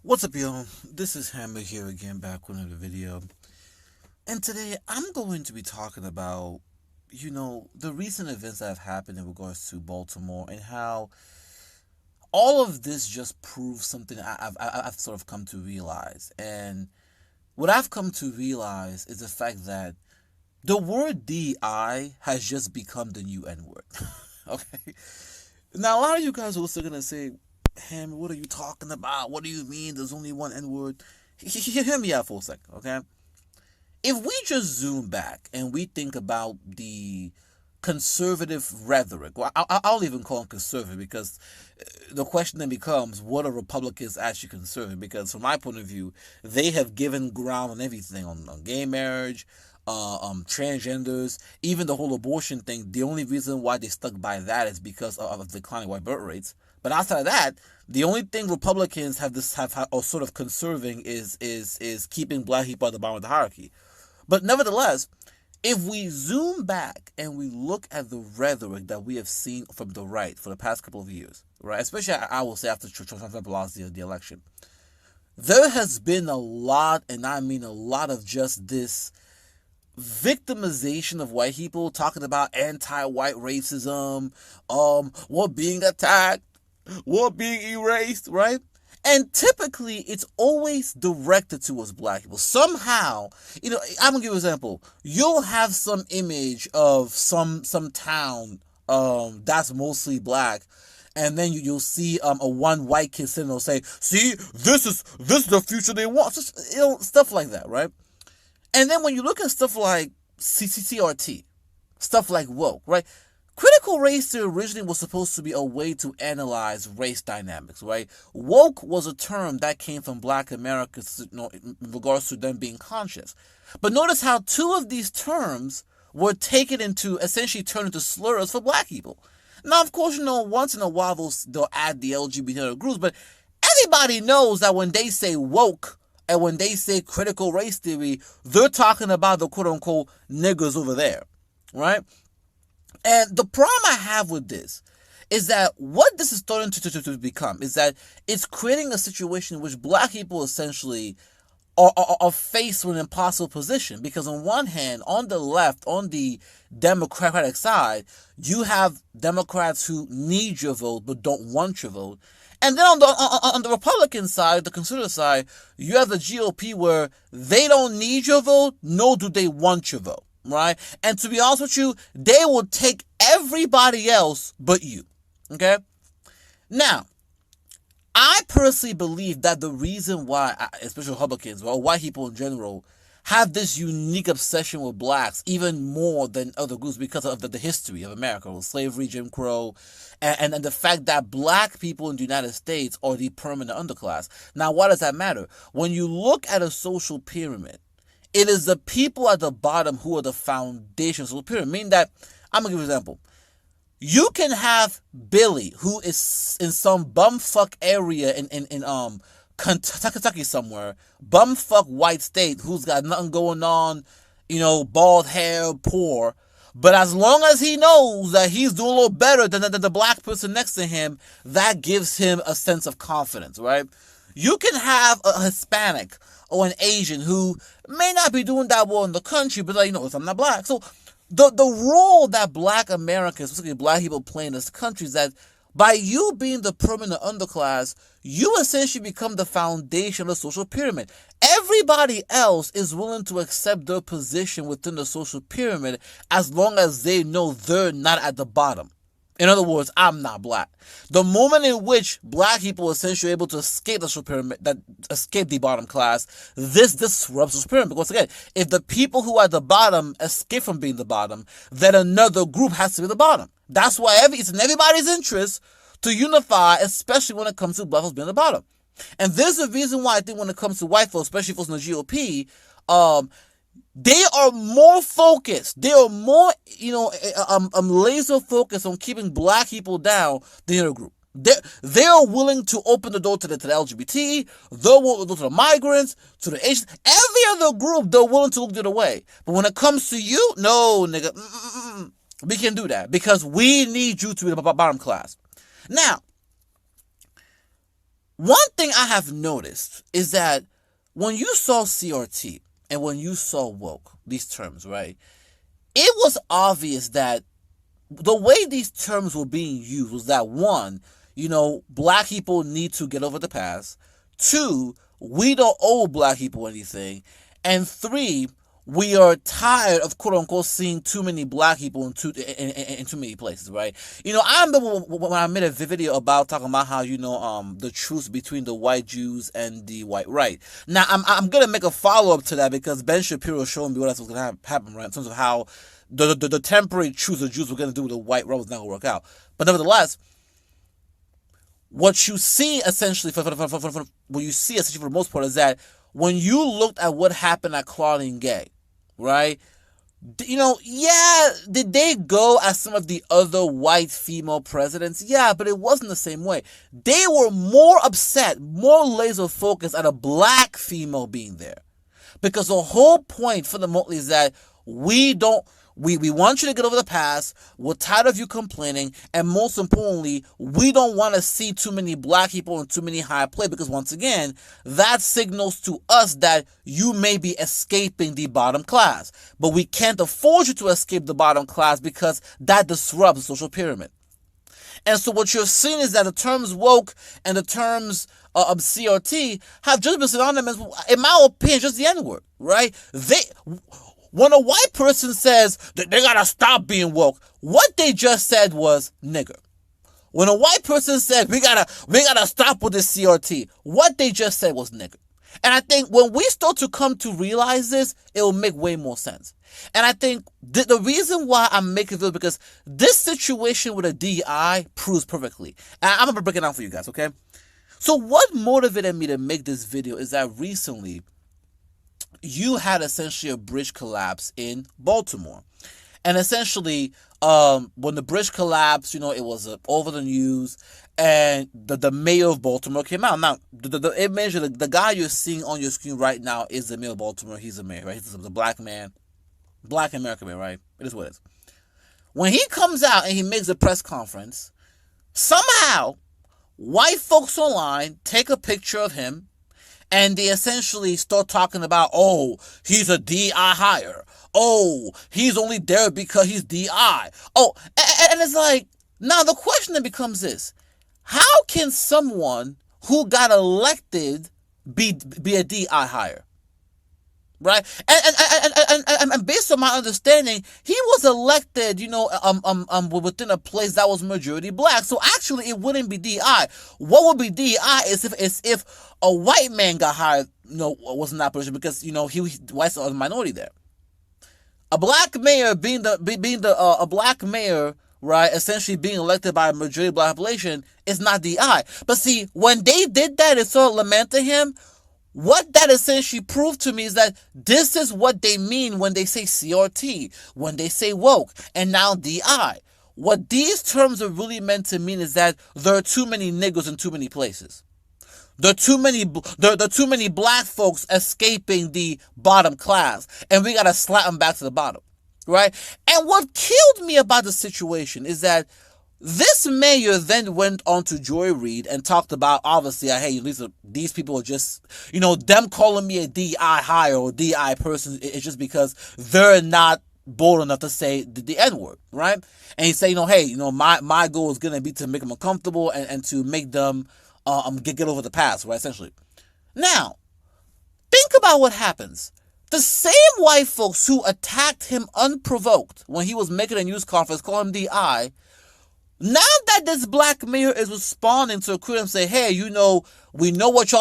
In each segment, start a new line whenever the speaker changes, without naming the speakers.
What's up, y'all? This is Hammer here again, back with another video. And today I'm going to be talking about, the recent events that have happened in regards to Baltimore and how all of this just proves something I've sort of come to realize. And what I've come to realize is the fact that the word DEI has just become the new N word. Okay? Now, a lot of you guys are also going to say, Ham, what are you talking about? What do you mean there's only one N word? Hear me out for a second, okay? If we just zoom back and we think about the conservative rhetoric, well, I'll even call them conservative because the question then becomes, what are Republicans actually conservative? Because from my point of view, they have given ground on everything, on gay marriage, transgenders, even the whole abortion thing. The only reason why they stuck by that is because of declining white birth rates. But outside of that, the only thing Republicans have or sort of conserving is keeping black people at the bottom of the hierarchy. But nevertheless, if we zoom back and we look at the rhetoric that we have seen from the right for the past couple of years, right, especially I will say after Trump lost the election, there has been a lot, and I mean a lot, of just this victimization of white people, talking about anti-white racism, we're being attacked, we're being erased, right? And typically, it's always directed towards black people. Somehow, I'm gonna give you an example. You'll have some image of some town that's mostly black, and then you'll see a one white kid sitting there say, "See, this is the future they want." Just stuff like that, right? And then when you look at stuff like CCRT, stuff like woke, right? Critical race theory originally was supposed to be a way to analyze race dynamics, right? Woke was a term that came from black Americans, in regards to them being conscious. But notice how two of these terms were taken into, essentially turned into slurs for black people. Now, of course, once in a while they'll add the LGBT groups, but everybody knows that when they say woke and when they say critical race theory, they're talking about the quote-unquote niggers over there, right? And the problem I have with this is that what this is starting to become is that it's creating a situation in which black people essentially are faced with an impossible position. Because on one hand, on the left, on the Democratic side, you have Democrats who need your vote but don't want your vote. And then on the Republican side, the conservative side, you have the GOP where they don't need your vote, nor do they want your vote, right? And to be honest with you, they will take everybody else but you, okay? Now, I personally believe that the reason why, especially Republicans, or white people in general, have this unique obsession with blacks even more than other groups because of the history of America, with slavery, Jim Crow, and the fact that black people in the United States are the permanent underclass. Now, why does that matter? When you look at a social pyramid, it is the people at the bottom who are the foundation of the social pyramid. Meaning that, I'm going to give you an example. You can have Billy, who is in some bumfuck area in Kentucky somewhere, bumfuck white state, who's got nothing going on, bald hair, poor. But as long as he knows that he's doing a little better than the black person next to him, that gives him a sense of confidence, right? You can have a Hispanic or an Asian who may not be doing that well in the country, but I'm not black. So the role that black Americans, specifically black people, play in this country is that by you being the permanent underclass, you essentially become the foundation of the social pyramid. Everybody else is willing to accept their position within the social pyramid as long as they know they're not at the bottom. In other words, I'm not black. The moment in which black people are essentially able to escape the social pyramid, that escape the bottom class, this disrupts the social pyramid. Because again, if the people who are at the bottom escape from being the bottom, then another group has to be the bottom. That's why it's in everybody's interest to unify, especially when it comes to black folks being the bottom. And there's a reason why I think when it comes to white folks, especially folks in the GOP, they are more focused. They are more, laser focused on keeping black people down than the other group. They're willing to open the door to the LGBT. They're willing to go to the migrants, to the Asians. Every other group, they're willing to look the other way. But when it comes to you, no, nigga, we can't do that because we need you to be the bottom class. Now, One thing I have noticed is that when you saw CRT and when you saw woke, these terms, right, it was obvious that the way these terms were being used was that one, black people need to get over the past. Two, we don't owe black people anything. And three, we are tired of quote unquote seeing too many black people in too many places, right? I remember when I made a video about talking about how the truce between the white Jews and the white right. Now I'm gonna make a follow up to that because Ben Shapiro showed me what else was gonna happen, right? In terms of how the temporary truce the Jews were gonna do with the white right was not gonna work out. But nevertheless, what you see essentially for the most part is that when you looked at what happened at Claudine Gay, right? Did they go as some of the other white female presidents? Yeah, but it wasn't the same way. They were more upset, more laser focused at a black female being there. Because the whole point for the most is that we want you to get over the past. We're tired of you complaining. And most importantly, we don't want to see too many black people in too many high play because once again, that signals to us that you may be escaping the bottom class. But we can't afford you to escape the bottom class because that disrupts the social pyramid. And so what you're seeing is that the terms woke and the terms of CRT have just been synonymous, in my opinion, just the N-word, right? When a white person says that they gotta stop being woke, what they just said was nigger. When a white person said we gotta stop with this CRT, what they just said was nigger. And I think when we start to come to realize this, it will make way more sense. And I think the reason why I'm making this because this situation with a DEI proves perfectly. And I'm gonna break it down for you guys, okay? So what motivated me to make this video is that recently you had essentially a bridge collapse in Baltimore. And essentially, when the bridge collapsed, it was over the news, and the mayor of Baltimore came out. Now, the image of the guy you're seeing on your screen right now is the mayor of Baltimore. He's a mayor, right? He's a black man, black American man, right? It is what it is. When he comes out and he makes a press conference, somehow, white folks online take a picture of him, and they essentially start talking about, oh, he's a DI hire. Oh, he's only there because he's DI. Oh, and it's like, now the question then becomes this. How can someone who got elected be a DI hire? Right? And based on my understanding, he was elected, within a place that was majority black. So actually, it wouldn't be DI. What would be DI is if a white man got hired, was in that position because whites are the minority there. A black mayor being a black mayor, right, essentially being elected by a majority black population is not DI. But see, when they did that and started lamenting him, what that essentially proved to me is that this is what they mean when they say CRT, when they say woke, and now DI. What these terms are really meant to mean is that there are too many niggers in too many places. There are too many black folks escaping the bottom class, and we gotta slap them back to the bottom, right? And what killed me about the situation is that this mayor then went on to Joy Reid and talked about, obviously, hey, these people are just, them calling me a DI hire or DI person is just because they're not bold enough to say the N-word, right? And he said, hey, my goal is going to be to make them uncomfortable and to make them get over the past, right, essentially. Now, think about what happens. The same white folks who attacked him unprovoked when he was making a news conference calling him DI, now that this black mayor is responding to a crew and say, hey, we know what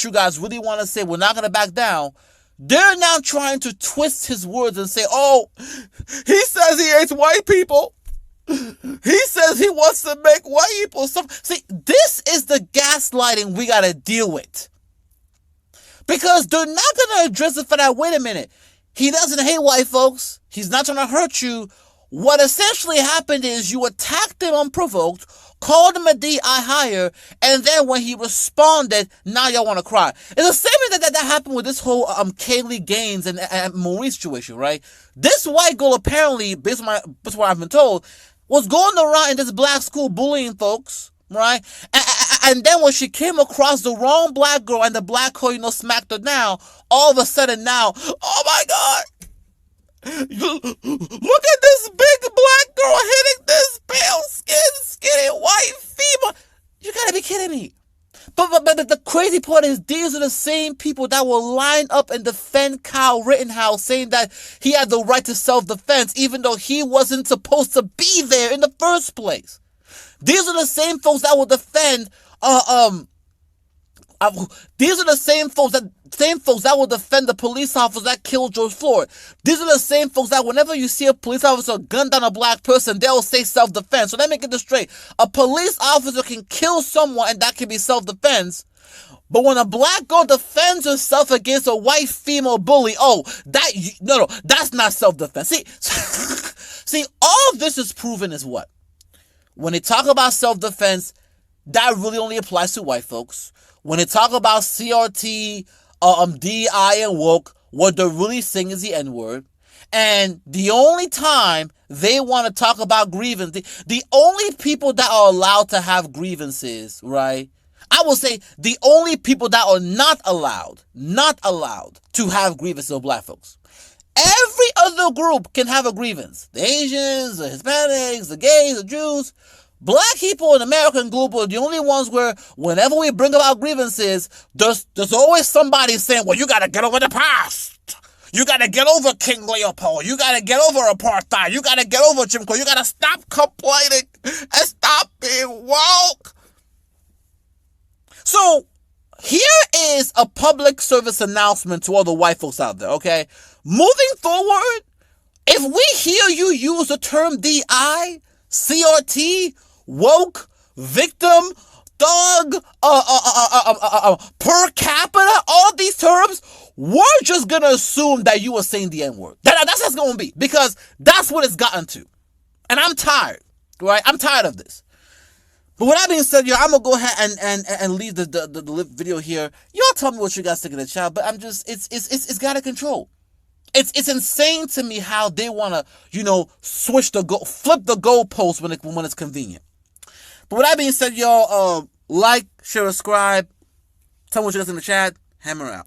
you guys really want to say. We're not going to back down. They're now trying to twist his words and say, oh, he says he hates white people. He says he wants to make white people suffer. See, this is the gaslighting we got to deal with. Because they're not going to address it for that. Wait a minute. He doesn't hate white folks. He's not trying to hurt you. What essentially happened is you attacked him unprovoked, called him a DI hire, and then when he responded, now y'all want to cry. It's the same thing that happened with this whole Kaylee Gaines and Maurice situation, right? This white girl apparently, based on what I've been told, was going around in this black school bullying folks, right? And then when she came across the wrong black girl and the black girl, smacked her down, all of a sudden now, oh my God, look at this big black girl hitting this pale skinny white female. You gotta be kidding me. But the crazy part is these are the same people that will line up and defend Kyle Rittenhouse, saying that he had the right to self-defense even though he wasn't supposed to be there in the first place. These are the same folks that will defend these are the same folks that will defend the police officer that killed George Floyd. These are the same folks that whenever you see a police officer gun down a black person, they'll say self-defense. So let me get this straight. A police officer can kill someone and that can be self-defense. But when a black girl defends herself against a white female bully, that's not self-defense. See, all of this is proven is what? When they talk about self-defense, that really only applies to white folks. When they talk about CRT, DEI, and woke, what they're really saying is the N-word. And the only time they want to talk about grievances, the only people that are allowed to have grievances, right? I will say the only people that are not allowed to have grievances are black folks. Every other group can have a grievance. The Asians, the Hispanics, the gays, the Jews. Black people in American group are the only ones where whenever we bring about grievances, there's always somebody saying, well, you got to get over the past. You got to get over King Leopold. You got to get over apartheid. You got to get over Jim Crow. You got to stop complaining and stop being woke. So here is a public service announcement to all the white folks out there, okay? Moving forward, if we hear you use the term DI, CRT, woke, victim, thug, per capita, all these terms, we're just going to assume that you were saying the N-word. That's how it's going to be, because that's what it's gotten to. And I'm tired, right? I'm tired of this. But with that being said, I'm going to go ahead and leave the video here. Y'all tell me what you guys think of the child, but it's got of control. It's insane to me how they want to, flip the goalpost when it's convenient. But with that being said, y'all, like, share, subscribe. Tell me what you guys in the chat. Hammer out.